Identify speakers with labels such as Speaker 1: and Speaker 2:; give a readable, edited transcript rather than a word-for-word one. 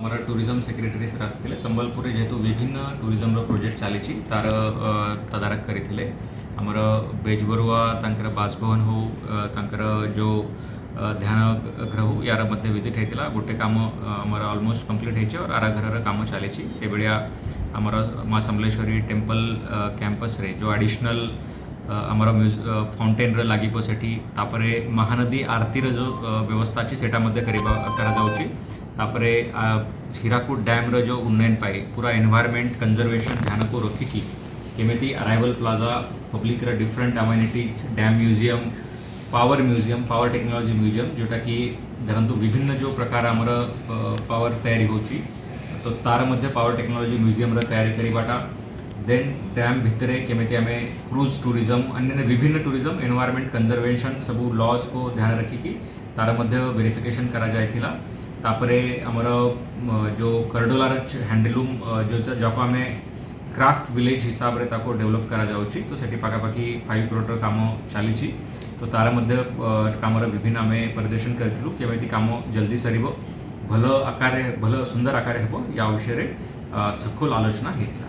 Speaker 1: ଆମର tourism secretary sir ଆସିଥିଲେ। ସମ୍ବଲପୁରରେ ଯେହେତୁ ବିଭିନ୍ନ ଟୁରିଜମ୍ର ପ୍ରୋଜେକ୍ଟ ଚାଲିଛି ତାର ତଦାରଖ କରିଥିଲେ। ଆମର ବେଜବରୁଆ ତାଙ୍କର ବାସଭବନ ହଉ ତାଙ୍କର ଯେଉଁ ଧ୍ୟାନ ଗୃହ यार मध्य विजिट होता गोटे काम आमर अलमोस्ट कंप्लीट होती और आरा घर काम चली से भाया आमर माँ समलेश्वरी टेम्पल कैंपस रे जो एडिशनल आमर फाउंटेन लगे सेठी तापरे महानदी आरतीर जो व्यवस्था अच्छी सेटा करा तापरे हीराकूद डैम रो जो उन्नयन पाए पूरा एनवायरमेंट कंजर्वेशन ध्यान को रखिकी केमी arrival plaza public different amenities dam museum power technology museum जोटा कि धरतु विभिन्न जो प्रकार आमर पावर तैयारी होची तो तार मध्य पावर टेक्नोलॉजी म्यूजियम तैयारी करवाटा देन डैम भितर केमी आम क्रूज टूरिज्म अन्य विभिन्न टूरिज्म एनवायरमेंट कंजर्वेशन सबू लॉज को ध्यान रखिकी तार मध्य वेरिफिकेशन करा जायथिला। तापरे आमर जो करडोलार हैंडलूम जो आम क्राफ्ट विलेज हिसाब से डेवलप करा जाउची तो सेठी पाखापाखि 5 करोड़ काम चली तो तार मध्य कामर विभिन्न आम प्रदर्शन करूँ केमी काम जल्दी सर भल आकार भल सुंदर आकार या विषय सखोल आलोचना होता।